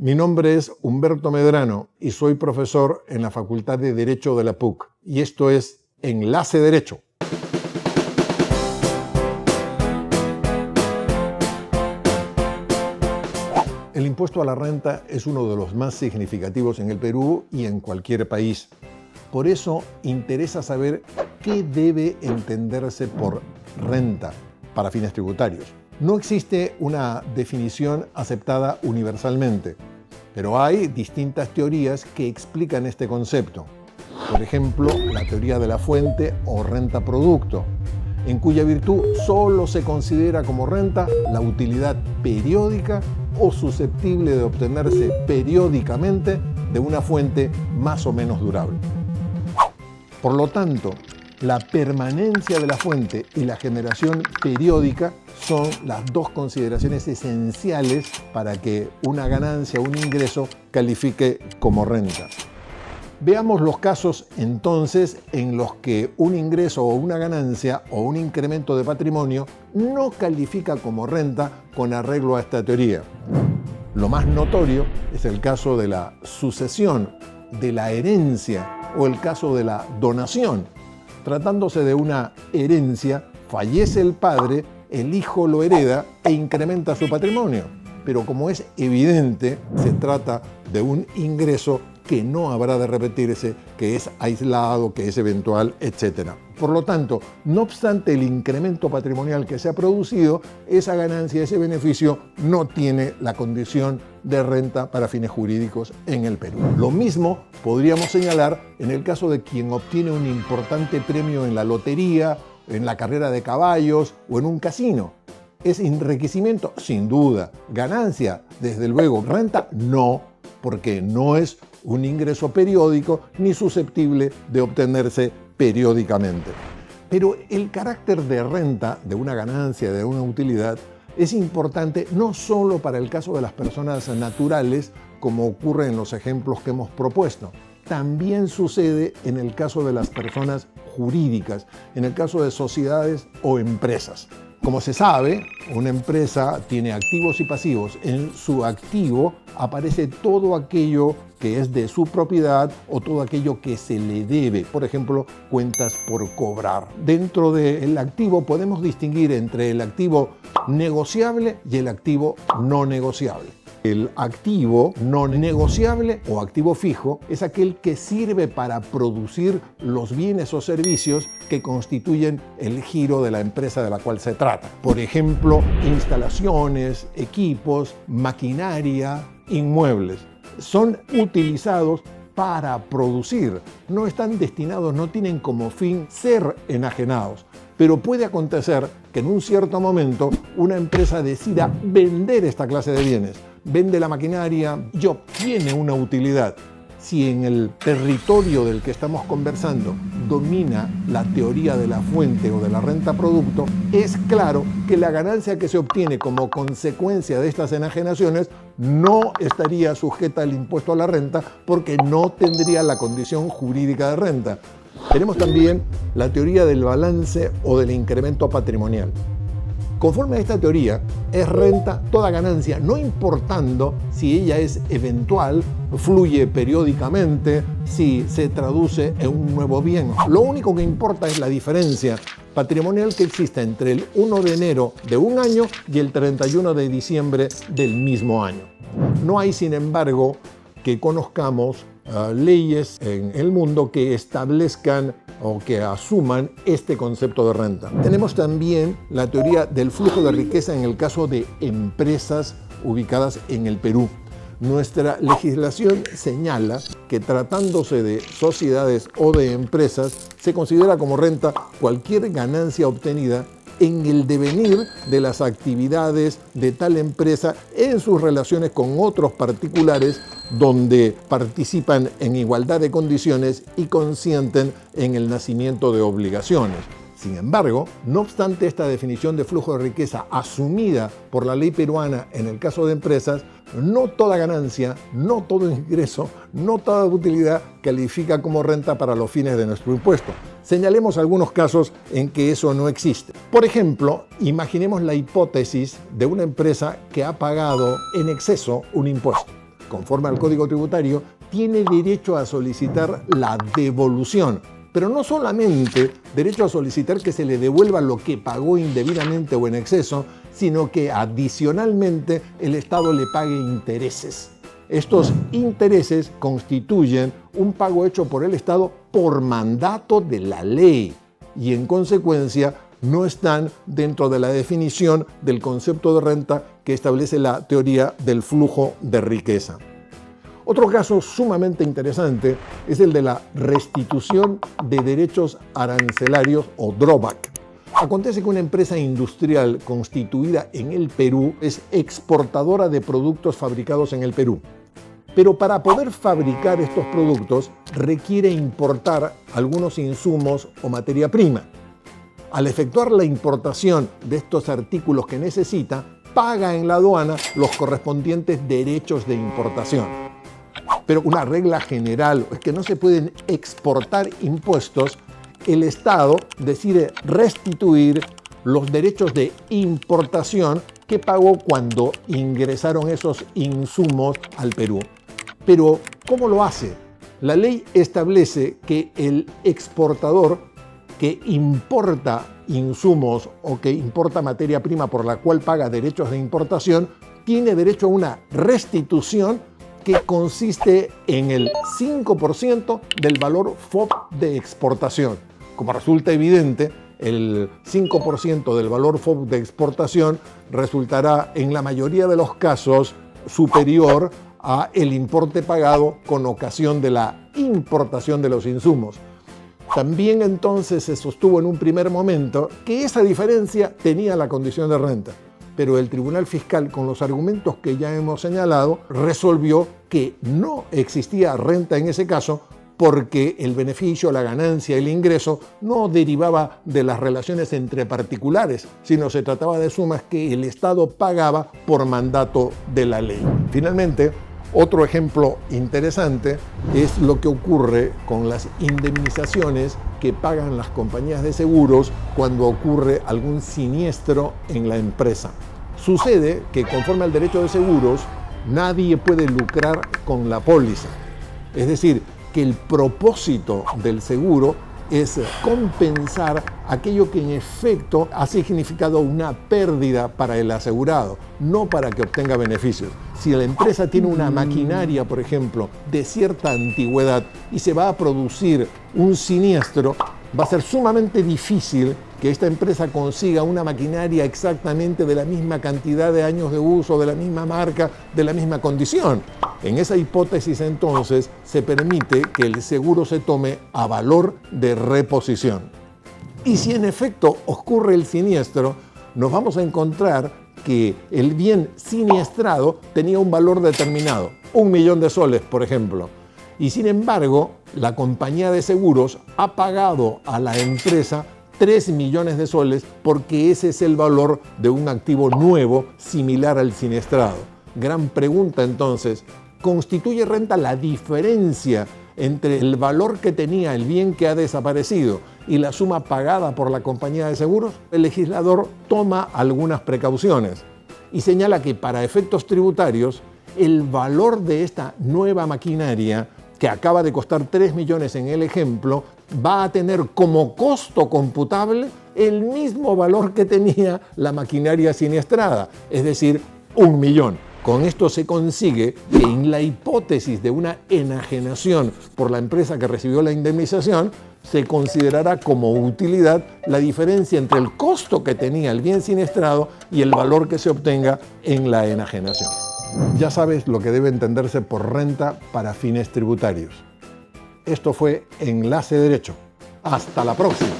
Mi nombre es Humberto Medrano y soy profesor en la Facultad de Derecho de la PUC. Y esto es Enlace Derecho. El impuesto a la renta es uno de los más significativos en el Perú y en cualquier país. Por eso interesa saber qué debe entenderse por renta para fines tributarios. No existe una definición aceptada universalmente, pero hay distintas teorías que explican este concepto. Por ejemplo, la teoría de la fuente o renta-producto, en cuya virtud solo se considera como renta la utilidad periódica o susceptible de obtenerse periódicamente de una fuente más o menos durable. Por lo tanto, la permanencia de la fuente y la generación periódica son las dos consideraciones esenciales para que una ganancia o un ingreso califique como renta. Veamos los casos entonces en los que un ingreso o una ganancia o un incremento de patrimonio no califica como renta con arreglo a esta teoría. Lo más notorio es el caso de la sucesión, de la herencia o el caso de la donación. Tratándose de una herencia, fallece el padre, el hijo lo hereda e incrementa su patrimonio. Pero como es evidente, se trata de un ingreso que no habrá de repetirse, que es aislado, que es eventual, etc. Por lo tanto, no obstante el incremento patrimonial que se ha producido, esa ganancia, ese beneficio no tiene la condición de renta para fines jurídicos en el Perú. Lo mismo podríamos señalar en el caso de quien obtiene un importante premio en la lotería, en la carrera de caballos o en un casino. ¿Es enriquecimiento? Sin duda. ¿Ganancia? Desde luego. ¿Renta? No, porque no es un ingreso periódico ni susceptible de obtenerse periódicamente. Pero el carácter de renta de una ganancia, de una utilidad, es importante no solo para el caso de las personas naturales, como ocurre en los ejemplos que hemos propuesto. También sucede en el caso de las personas jurídicas, en el caso de sociedades o empresas. Como se sabe, una empresa tiene activos y pasivos. En su activo aparece todo aquello que es de su propiedad o todo aquello que se le debe, por ejemplo, cuentas por cobrar. Dentro del activo podemos distinguir entre el activo negociable y el activo no negociable. El activo no negociable o activo fijo es aquel que sirve para producir los bienes o servicios que constituyen el giro de la empresa de la cual se trata. Por ejemplo, instalaciones, equipos, maquinaria, inmuebles. Son utilizados para producir. No están destinados, no tienen como fin ser enajenados. Pero puede acontecer que en un cierto momento una empresa decida vender esta clase de bienes. Vende la maquinaria y obtiene una utilidad. Si en el territorio del que estamos conversando domina la teoría de la fuente o de la renta-producto, es claro que la ganancia que se obtiene como consecuencia de estas enajenaciones no estaría sujeta al impuesto a la renta porque no tendría la condición jurídica de renta. Tenemos también la teoría del balance o del incremento patrimonial. Conforme a esta teoría, es renta toda ganancia, no importando si ella es eventual, fluye periódicamente, si se traduce en un nuevo bien. Lo único que importa es la diferencia patrimonial que existe entre el 1 de enero de un año y el 31 de diciembre del mismo año. No hay, sin embargo, que conozcamos leyes en el mundo que establezcan o que asuman este concepto de renta. Tenemos también la teoría del flujo de riqueza en el caso de empresas ubicadas en el Perú. Nuestra legislación señala que tratándose de sociedades o de empresas, se considera como renta cualquier ganancia obtenida en el devenir de las actividades de tal empresa en sus relaciones con otros particulares donde participan en igualdad de condiciones y consienten en el nacimiento de obligaciones. Sin embargo, no obstante esta definición de flujo de riqueza asumida por la ley peruana en el caso de empresas, no toda ganancia, no todo ingreso, no toda utilidad califica como renta para los fines de nuestro impuesto. Señalemos algunos casos en que eso no existe. Por ejemplo, imaginemos la hipótesis de una empresa que ha pagado en exceso un impuesto. conforme al Código Tributario, tiene derecho a solicitar la devolución. Pero no solamente derecho a solicitar que se le devuelva lo que pagó indebidamente o en exceso, sino que adicionalmente el Estado le pague intereses. Estos intereses constituyen un pago hecho por el Estado por mandato de la ley y en consecuencia no están dentro de la definición del concepto de renta que establece la teoría del flujo de riqueza. Otro caso sumamente interesante es el de la restitución de derechos arancelarios o drawback. Acontece que una empresa industrial constituida en el Perú es exportadora de productos fabricados en el Perú. Pero para poder fabricar estos productos requiere importar algunos insumos o materia prima. Al efectuar la importación de estos artículos que necesita, paga en la aduana los correspondientes derechos de importación. Pero una regla general es que no se pueden exportar impuestos. El Estado decide restituir los derechos de importación que pagó cuando ingresaron esos insumos al Perú. Pero, ¿cómo lo hace? La ley establece que el exportador que importa insumos o que importa materia prima por la cual paga derechos de importación tiene derecho a una restitución que consiste en el 5% del valor FOB de exportación. Como resulta evidente, el 5% del valor FOB de exportación resultará en la mayoría de los casos superior a el importe pagado con ocasión de la importación de los insumos. También entonces se sostuvo en un primer momento que esa diferencia tenía la condición de renta, pero el Tribunal Fiscal, con los argumentos que ya hemos señalado, resolvió que no existía renta en ese caso porque el beneficio, la ganancia, el ingreso no derivaba de las relaciones entre particulares, sino se trataba de sumas que el Estado pagaba por mandato de la ley. Finalmente, otro ejemplo interesante es lo que ocurre con las indemnizaciones que pagan las compañías de seguros cuando ocurre algún siniestro en la empresa. Sucede que conforme al derecho de seguros, nadie puede lucrar con la póliza. Es decir, que el propósito del seguro es compensar aquello que en efecto ha significado una pérdida para el asegurado, no para que obtenga beneficios. Si la empresa tiene una maquinaria, por ejemplo, de cierta antigüedad y se va a producir un siniestro, va a ser sumamente difícil que esta empresa consiga una maquinaria exactamente de la misma cantidad de años de uso, de la misma marca, de la misma condición. En esa hipótesis, entonces, se permite que el seguro se tome a valor de reposición. Y si en efecto ocurre el siniestro, nos vamos a encontrar que el bien siniestrado tenía un valor determinado, 1.000.000 de soles, por ejemplo. Y sin embargo, la compañía de seguros ha pagado a la empresa 3 millones de soles porque ese es el valor de un activo nuevo similar al siniestrado. Gran pregunta entonces, ¿constituye renta la diferencia entre el valor que tenía el bien que ha desaparecido y la suma pagada por la compañía de seguros? El legislador toma algunas precauciones y señala que para efectos tributarios el valor de esta nueva maquinaria, que acaba de costar 3 millones en el ejemplo, va a tener como costo computable el mismo valor que tenía la maquinaria siniestrada, es decir, 1.000.000. Con esto se consigue que en la hipótesis de una enajenación por la empresa que recibió la indemnización, se considerará como utilidad la diferencia entre el costo que tenía el bien siniestrado y el valor que se obtenga en la enajenación. Ya sabes lo que debe entenderse por renta para fines tributarios. Esto fue Enlace Derecho. Hasta la próxima.